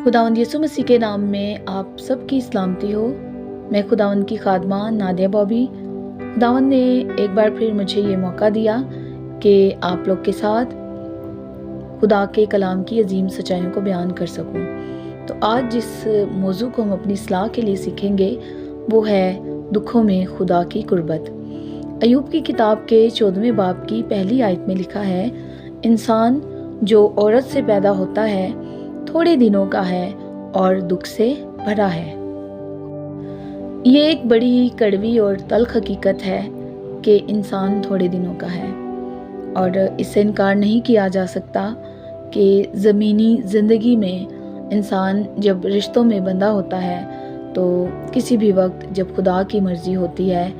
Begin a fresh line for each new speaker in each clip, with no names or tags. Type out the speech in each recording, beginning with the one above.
खुदावंद यीशु मसीह के नाम में आप सबकी सलामती हो। मैं खुदावंद की खादमा नादिया बॉबी। खुदावंद ने एक बार फिर मुझे ये मौका दिया कि आप लोग के साथ खुदा के कलाम की अजीम सच्चाइयों को बयान कर सकूं। तो आज जिस मौजू को हम अपनी सलाह के लिए सीखेंगे वो है दुखों में खुदा की कुर्बत। अय्यूब की किताब के 14वें बाब की पहली आयत में लिखा है, इंसान जो औरत से पैदा होता है थोड़े दिनों का है और दुख से भरा है। ये एक बड़ी ही कड़वी और तल्ख हकीकत है कि इंसान थोड़े दिनों का है और इससे इनकार नहीं किया जा सकता कि ज़मीनी ज़िंदगी में इंसान जब रिश्तों में बंधा होता है तो किसी भी वक्त जब खुदा की मर्ज़ी होती है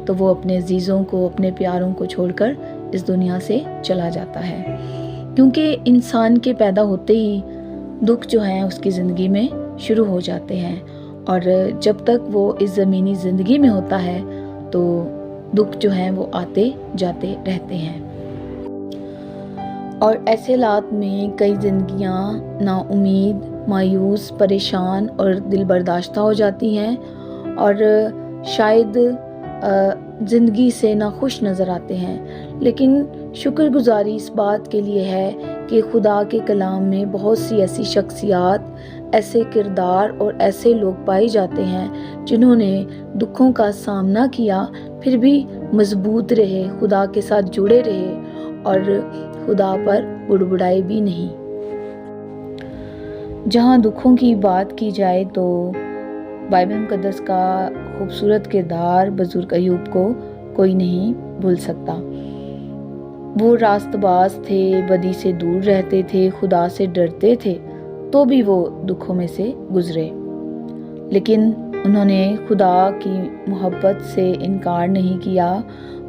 तो वो अपने अजीज़ों को, अपने प्यारों को छोड़कर इस दुनिया से चला जाता है, क्योंकि इंसान के पैदा होते ही दुख जो हैं उसकी ज़िंदगी में शुरू हो जाते हैं और जब तक वो इस ज़मीनी ज़िंदगी में होता है तो दुख जो हैं वो आते जाते रहते हैं। और ऐसे हालात में कई ज़िंदगियाँ नाउम्मीद, मायूस, परेशान और दिल बर्दाश्ता हो जाती हैं और शायद ज़िंदगी से नाखुश नज़र आते हैं। लेकिन शुक्रगुजारी इस बात के लिए है कि खुदा के कलाम में बहुत सी ऐसी शख्सियात, ऐसे किरदार और ऐसे लोग पाए जाते हैं जिन्होंने दुखों का सामना किया फिर भी मजबूत रहे, खुदा के साथ जुड़े रहे और खुदा पर बुड़बुड़ाए भी नहीं। जहाँ दुखों की बात की जाए तो बाइबल मुकद्दस का खूबसूरत किरदार बुजुर्ग अय्यूब को कोई नहीं भूल सकता। वो रास्तबाज थे, बदी से दूर रहते थे, खुदा से डरते थे, तो भी वो दुखों में से गुजरे। लेकिन उन्होंने खुदा की मोहब्बत से इनकार नहीं किया,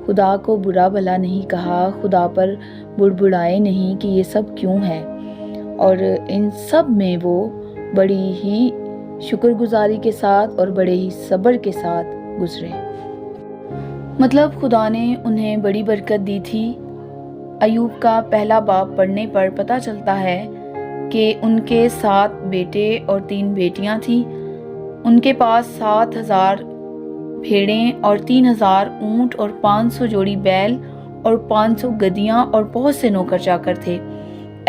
खुदा को बुरा भला नहीं कहा, खुदा पर बुड़बुड़ाए नहीं कि ये सब क्यों है। और इन सब में वो बड़ी ही शुक्रगुजारी के साथ और बड़े ही सब्र के साथ गुजरे। मतलब खुदा ने उन्हें बड़ी बरकत दी थी। अय्यूब का पहला बाब पढ़ने पर पता चलता है कि उनके 7 बेटे और 3 बेटियां थीं। उनके पास 7,000 भेड़ें और 3,000 ऊंट और 500 जोड़ी बैल और 500 गधियां और बहुत से नौकर चाकर थे।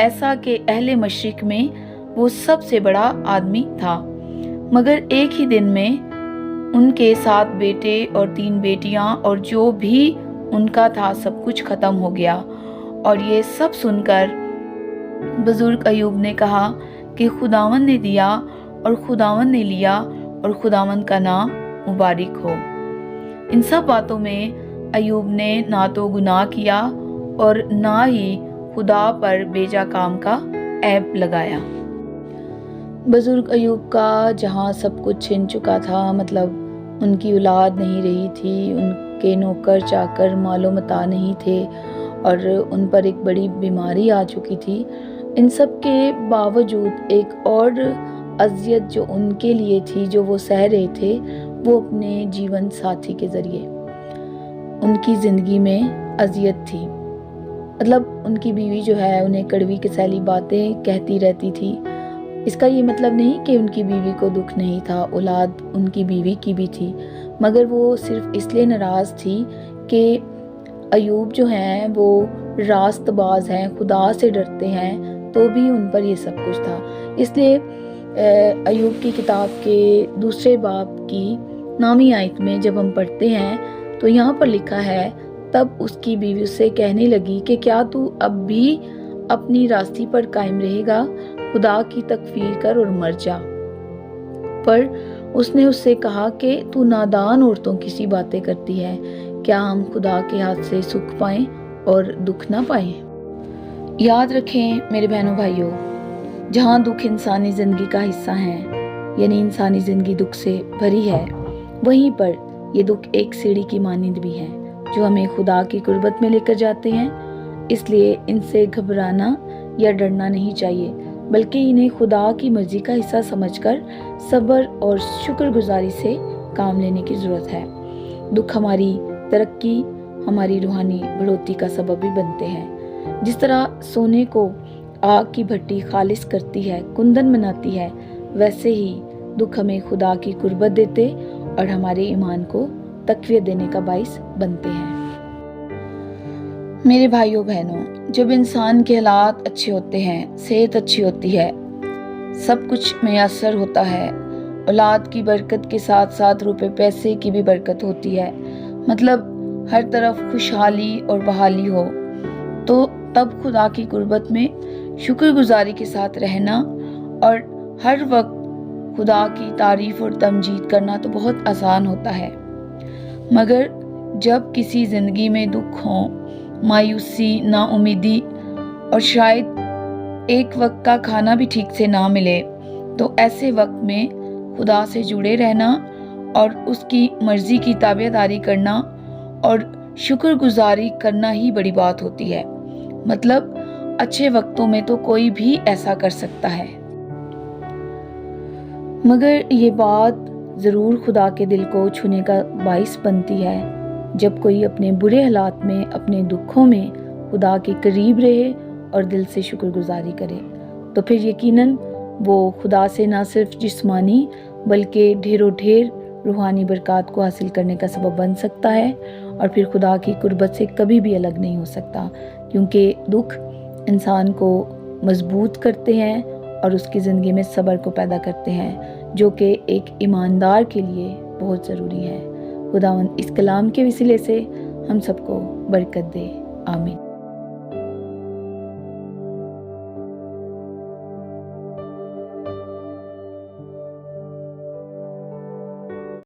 ऐसा कि अहले मशरिक में वो सबसे बड़ा आदमी था। मगर एक ही दिन में उनके 7 बेटे और 3 बेटियां और जो भी उनका था सब कुछ खत्म हो गया। और ये सब सुनकर बुजुर्ग अय्यूब ने कहा कि खुदावंद ने दिया और खुदावंद ने लिया और खुदावंद का नाम मुबारक हो। इन सब बातों में अय्यूब ने ना तो गुनाह किया और ना ही खुदा पर बेजा काम का ऐब लगाया। बुजुर्ग अय्यूब का जहाँ सब कुछ छिन चुका था, मतलब उनकी औलाद नहीं रही थी, उनके नौकर चाकर मालो मता नहीं थे और उन पर एक बड़ी बीमारी आ चुकी थी। इन सब के बावजूद एक और अज़ियत जो उनके लिए थी, जो वो सह रहे थे, वो अपने जीवन साथी के ज़रिए उनकी ज़िंदगी में अज़ियत थी। मतलब उनकी बीवी जो है उन्हें कड़वी कसैली बातें कहती रहती थी। इसका ये मतलब नहीं कि उनकी बीवी को दुख नहीं था, औलाद उनकी बीवी की भी थी, मगर वो सिर्फ इसलिए नाराज़ थी कि अय्यूब जो हैं वो रास्तबाज हैं, खुदा से डरते हैं, तो भी उन पर ये सब कुछ था। इसलिए अय्यूब की किताब के 2 बाब की 9वीं आयत में जब हम पढ़ते हैं तो यहाँ पर लिखा है, तब उसकी बीवी उससे कहने लगी कि क्या तू अब भी अपनी रास्ती पर कायम रहेगा? खुदा की तकफीर कर और मर जा। पर उसने उससे कहा कि तू नादान औरतों की सी बातें करती है, क्या हम खुदा के हाथ से सुख पाएं और दुख ना पाएं? याद रखें मेरे बहनों भाइयों, जहाँ दुख इंसानी ज़िंदगी का हिस्सा है, यानी इंसानी ज़िंदगी दुख से भरी है, वहीं पर ये दुख एक सीढ़ी की मानिंद भी है जो हमें खुदा की कुर्बत में लेकर जाते हैं। इसलिए इनसे घबराना या डरना नहीं चाहिए, बल्कि इन्हें खुदा की मर्जी का हिस्सा समझकर सब्र और शुक्रगुजारी से काम लेने की ज़रूरत है। दुख हमारी तरक्की, हमारी रूहानी बढ़ोतरी का सबब भी बनते हैं। जिस तरह सोने को आग की भट्टी खालिश करती है, कुंदन बनाती है, वैसे ही दुख हमें खुदा की कुर्बत देते और हमारे ईमान को तक़वियत देने का बाइस बनते हैं। मेरे भाइयों बहनों, जब इंसान के हालात अच्छे होते हैं, सेहत अच्छी होती है, सब कुछ मैसर होता है, औलाद की बरकत के साथ साथ रुपए पैसे की भी बरकत होती है, मतलब हर तरफ खुशहाली और बहाली हो, तो तब खुदा की कुर्बत में शुक्रगुजारी के साथ रहना और हर वक्त खुदा की तारीफ और तमजीद करना तो बहुत आसान होता है। मगर जब किसी ज़िंदगी में दुख हो, मायूसी, नाउमीदी और शायद एक वक्त का खाना भी ठीक से ना मिले, तो ऐसे वक्त में खुदा से जुड़े रहना और उसकी मर्ज़ी की ताबेदारी करना और शुक्रगुजारी करना ही बड़ी बात होती है। मतलब अच्छे वक्तों में तो कोई भी ऐसा कर सकता है, मगर ये बात ज़रूर खुदा के दिल को छूने का बाइस बनती है जब कोई अपने बुरे हालात में, अपने दुखों में खुदा के करीब रहे और दिल से शुक्रगुजारी करे, तो फिर यकीनन वो खुदा से ना सिर्फ जिस्मानी बल्कि ढेरों ढेर रूहानी बरकत को हासिल करने का सबब बन सकता है और फिर खुदा की कुर्बत से कभी भी अलग नहीं हो सकता, क्योंकि दुख इंसान को मजबूत करते हैं और उसकी ज़िंदगी में सब्र को पैदा करते हैं, जो कि एक ईमानदार के लिए बहुत ज़रूरी है। खुदावंद इस कलाम के वसीले से हम सबको बरकत दे। आमीन।